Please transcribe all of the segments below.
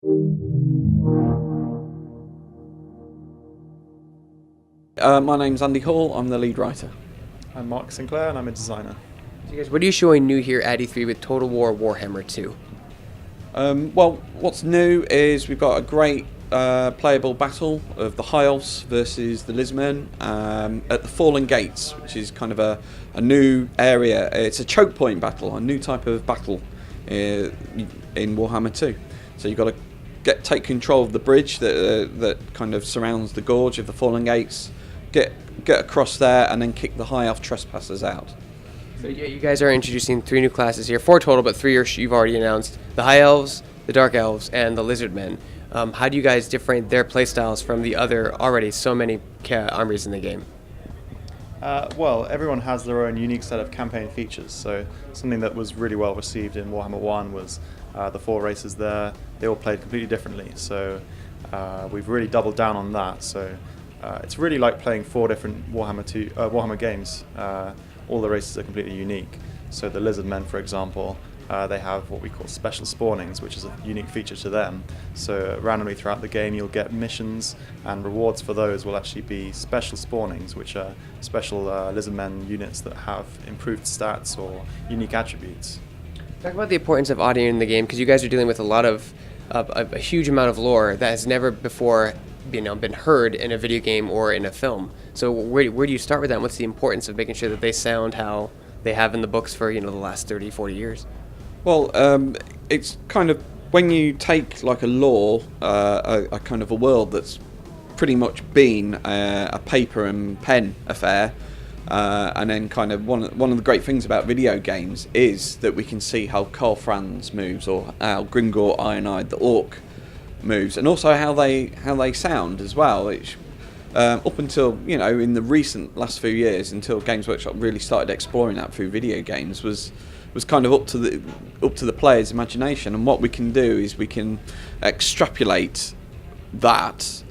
My name's Andy Hall, I'm the lead writer. I'm Mark Sinclair and I'm a designer. So guys, what are you showing new here at E3 with Total War Warhammer 2? Well, what's new is we've got a great playable battle of the High Elves versus the Lizmen at the Fallen Gates, which is kind of a new area. It's a choke point battle, a new type of battle in Warhammer 2. So you've got to take control of the bridge that kind of surrounds the gorge of the Fallen Gates, get across there, and then kick the High Elf trespassers out. So you guys are introducing 3 new classes here, 4 total, but 3 you've already announced. The High Elves, the Dark Elves, and the Lizardmen. How do you guys differentiate their playstyles from the other already so many armies in the game? Well, everyone has their own unique set of campaign features, so something that was really well received in Warhammer 1 was the 4 races there. They all played completely differently, so we've really doubled down on that. So it's really like playing 4 different Warhammer games. All the races are completely unique. So the Lizardmen, for example, they have what we call special spawnings, which is a unique feature to them. So randomly throughout the game you'll get missions, and rewards for those will actually be special spawnings, which are special Lizardmen units that have improved stats or unique attributes. Talk about the importance of audio in the game, because you guys are dealing with a huge amount of lore that has never before been heard in a video game or in a film. So where do you start with that? And what's the importance of making sure that they sound how they have in the books for the last 30, 40 years? Well, it's kind of when you take like a lore, a kind of a world that's pretty much been a paper and pen affair, and then kind of one of the great things about video games is that we can see how Karl Franz moves, or how Gringor Iron-Eyed the Orc moves, and also how they sound as well, which up until in the recent last few years, until Games Workshop really started exploring that through video games, was kind of up to the player's imagination. And what we can do is we can extrapolate that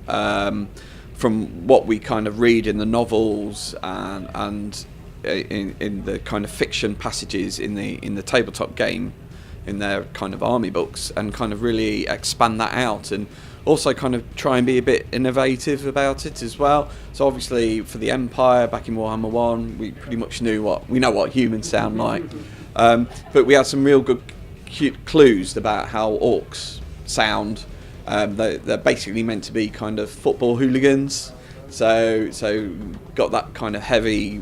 from what we kind of read in the novels and in the kind of fiction passages in the tabletop game, in their kind of army books, and kind of really expand that out, and also kind of try and be a bit innovative about it as well. So obviously for the Empire back in Warhammer 1, we pretty much know what humans sound like, but we had some real good clues about how orcs sound. They're basically meant to be kind of football hooligans, so got that kind of heavy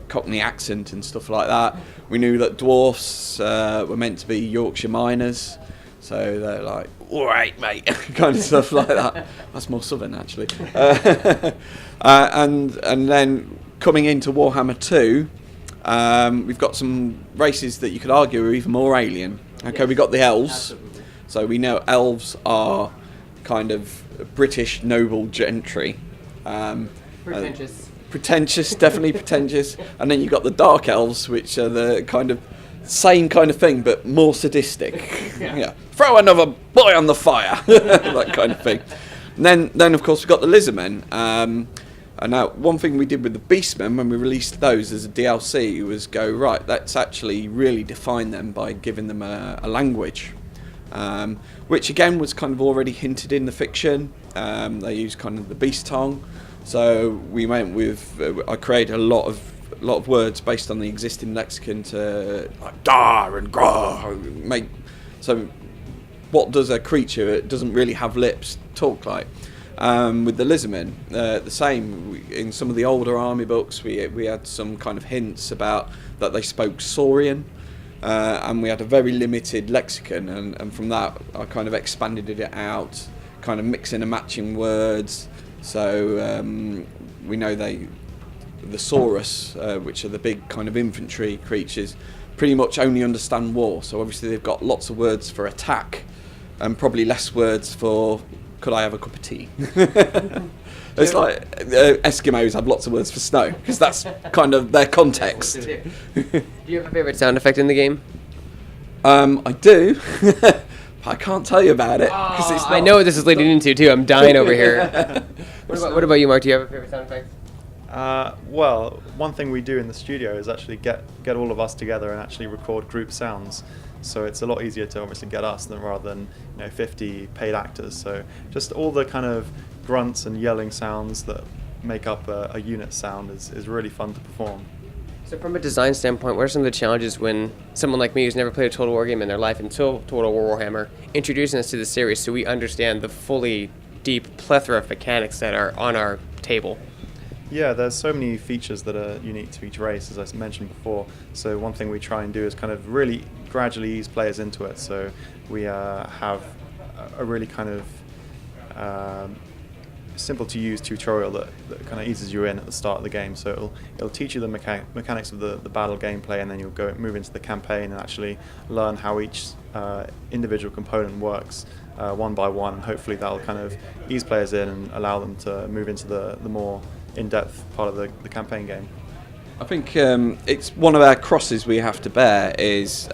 Cockney accent and stuff like that. We knew that dwarfs were meant to be Yorkshire miners, so they're like, all right mate, kind of stuff like that. That's more southern actually. And then coming into Warhammer 2, we've got some races that you could argue are even more alien. Okay, we got the elves. Absolutely. So we know elves are kind of British noble gentry. Pretentious, definitely pretentious. And then you've got the dark elves, which are the kind of same kind of thing, but more sadistic. Yeah. Throw another boy on the fire, that kind of thing. And then of course we've got the Lizardmen. And now one thing we did with the Beastmen when we released those as a DLC was go, right, let's actually really define them by giving them a language. Which again was kind of already hinted in the fiction. They use kind of the beast tongue. So we went with I created a lot of words based on the existing lexicon to like dar and gra make. So what does a creature that doesn't really have lips talk like? With the Lizardmen, the same. In some of the older army books, we had some kind of hints about that they spoke Saurian, and we had a very limited lexicon, and from that I kind of expanded it out, kind of mixing and matching words. So we know the Saurus, which are the big kind of infantry creatures, pretty much only understand war. So obviously they've got lots of words for attack, and probably less words for could I have a cup of tea? It's like Eskimos have lots of words for snow, because that's kind of their context. Do you have a favourite sound effect in the game? I do. I can't tell you about it. Cause I know what this is leading into too. I'm dying over here. What about you, Mark? Do you have a favourite sound effect? Well, one thing we do in the studio is actually get all of us together and actually record group sounds. So it's a lot easier to obviously get us rather than 50 paid actors. So just all the kind of grunts and yelling sounds that make up a unit sound is really fun to perform. So from a design standpoint, what are some of the challenges when someone like me who's never played a Total War game in their life until Total War Warhammer introducing us to the series so we understand the fully deep plethora of mechanics that are on our table? Yeah, there's so many features that are unique to each race, as I mentioned before. So one thing we try and do is kind of really gradually ease players into it. So we have a really kind of simple to use tutorial that kind of eases you in at the start of the game. So it'll teach you the mechanics of the battle gameplay, and then you'll move into the campaign and actually learn how each individual component works one by one, and hopefully that'll kind of ease players in and allow them to move into the more in-depth part of the campaign game. I think it's one of our crosses we have to bear is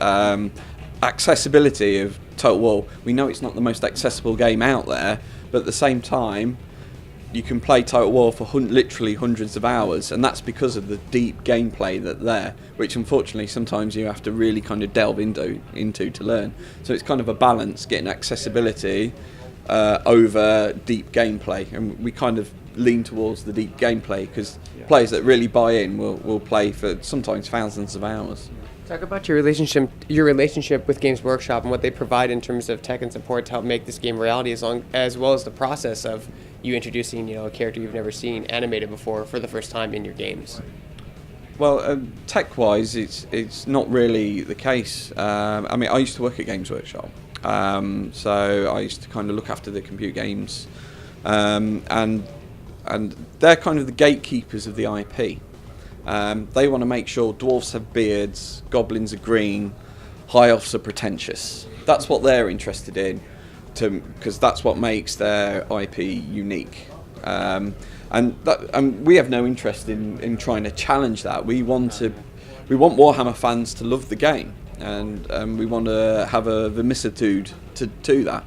accessibility of Total War. We know it's not the most accessible game out there, but at the same time you can play Total War for literally hundreds of hours, and that's because of the deep gameplay that's there, which unfortunately sometimes you have to really kind of delve into to learn. So it's kind of a balance, getting accessibility over deep gameplay, and we kind of lean towards the deep gameplay because players that really buy in will play for sometimes thousands of hours. Talk about your relationship with Games Workshop and what they provide in terms of tech and support to help make this game reality, as well as the process of you introducing a character you've never seen animated before for the first time in your games. Well, tech-wise, it's not really the case. I mean, I used to work at Games Workshop, so I used to kind of look after the computer games, and they're kind of the gatekeepers of the IP. They want to make sure dwarves have beards, goblins are green, high elves are pretentious. That's what they're interested in, because that's what makes their IP unique. And we have no interest in trying to challenge that. We want Warhammer fans to love the game, and we want to have a vicissitude to that.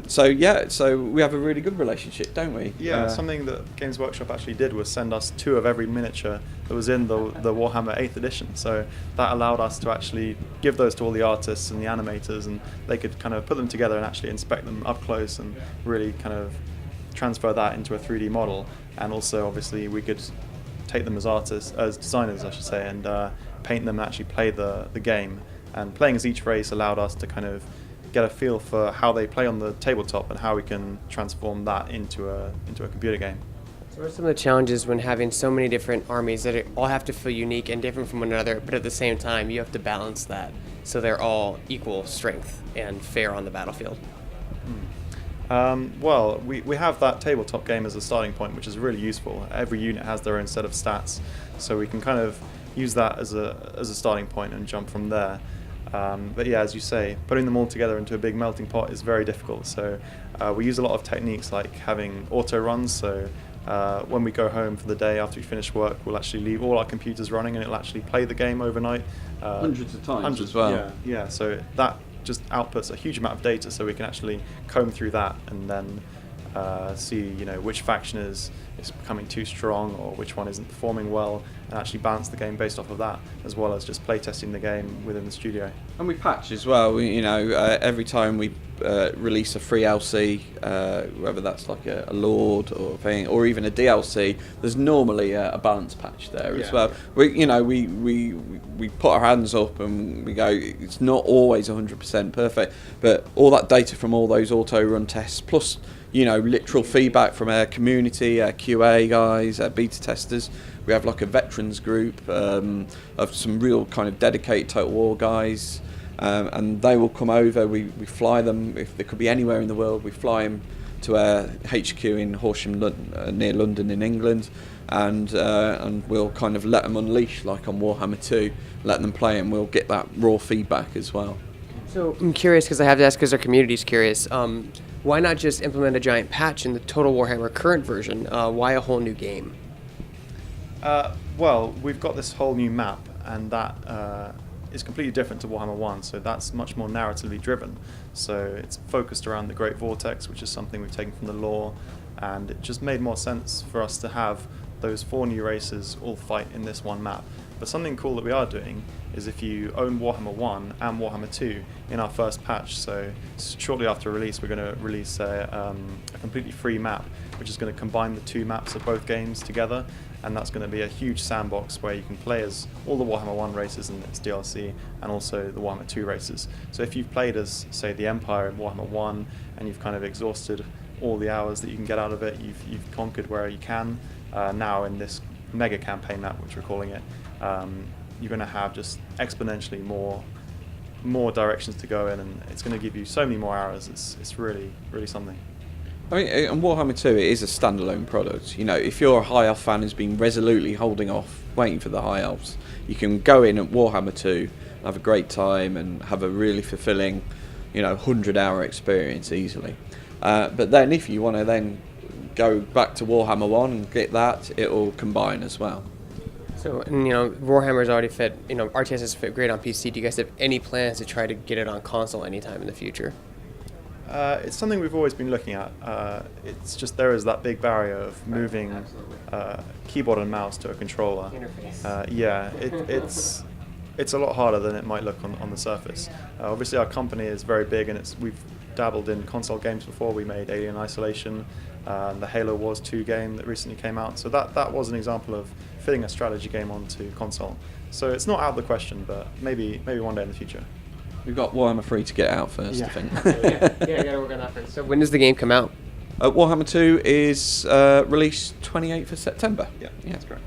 So we have a really good relationship, don't we? Yeah, something that Games Workshop actually did was send us 2 of every miniature that was in the Warhammer 8th edition. So that allowed us to actually give those to all the artists and the animators, and they could kind of put them together and actually inspect them up close and really kind of transfer that into a 3D model. And also, obviously, we could take them as designers, I should say, and paint them and actually play the game. And playing as each race allowed us to kind of get a feel for how they play on the tabletop and how we can transform that into a computer game. So what are some of the challenges when having so many different armies that all have to feel unique and different from one another, but at the same time you have to balance that so they're all equal strength and fair on the battlefield? Well, we have that tabletop game as a starting point, which is really useful. Every unit has their own set of stats, so we can kind of use that as a starting point and jump from there. But yeah, as you say, putting them all together into a big melting pot is very difficult. So we use a lot of techniques like having auto runs. So when we go home for the day after we finish work, we'll actually leave all our computers running and it'll actually play the game overnight. Hundreds of times as well. Yeah, so that just outputs a huge amount of data, so we can actually comb through that and then see which faction is becoming too strong or which one isn't performing well, and actually balance the game based off of that, as well as just playtesting the game within the studio. And we patch as well. Every time we release a free LC, whether that's like a Lord or thing, or even a DLC, there's normally a balance patch there as well. We put our hands up and we go, it's not always 100% perfect, but all that data from all those auto run tests, plus literal feedback from our community, our QA guys, our beta testers. We have like a veterans group of some real kind of dedicated Total War guys, and they will come over. We fly them, if they could be anywhere in the world, we fly them to our HQ in Horsham, near London in England, and we'll kind of let them unleash like on Warhammer 2, let them play, and we'll get that raw feedback as well. So I'm curious, because I have to ask because our community's curious. Why not just implement a giant patch in the Total Warhammer current version? Why a whole new game? Well, we've got this whole new map, and that is completely different to Warhammer 1, so that's much more narratively driven. So it's focused around the Great Vortex, which is something we've taken from the lore, and it just made more sense for us to have those 4 new races all fight in this one map. But something cool that we are doing is if you own Warhammer 1 and Warhammer 2 in our first patch, so shortly after release we're going to release a completely free map which is going to combine the 2 maps of both games together, and that's going to be a huge sandbox where you can play as all the Warhammer 1 races and its DLC and also the Warhammer 2 races. So if you've played as, say, the Empire in Warhammer 1 and you've kind of exhausted all the hours that you can get out of it, you've conquered where you can, now in this mega campaign map, which we're calling it, you're going to have just exponentially more directions to go in, and it's going to give you so many more hours. It's really, really something. I mean, and Warhammer 2, it is a standalone product. You know, if you're a High Elf fan who's been resolutely holding off, waiting for the High Elves, you can go in at Warhammer 2, have a great time, and have a really fulfilling, 100-hour experience easily. But then, if you want to then go back to Warhammer 1 and get that, it will combine as well. So, Warhammer's already fit, RTS has fit great on PC. Do you guys have any plans to try to get it on console anytime in the future? It's something we've always been looking at. It's just there is that big barrier of moving keyboard and mouse to a controller. Interface. It's a lot harder than it might look on the surface. Obviously, our company is very big, and we've dabbled in console games before. We made Alien Isolation, the Halo Wars 2 game that recently came out. So that was an example of fitting a strategy game onto console. So it's not out of the question, but maybe one day in the future. We've got Warhammer 3 to get out first, I think. I gotta work on that first. So when does the game come out? Warhammer 2 is released 28th of September. Yeah, that's correct.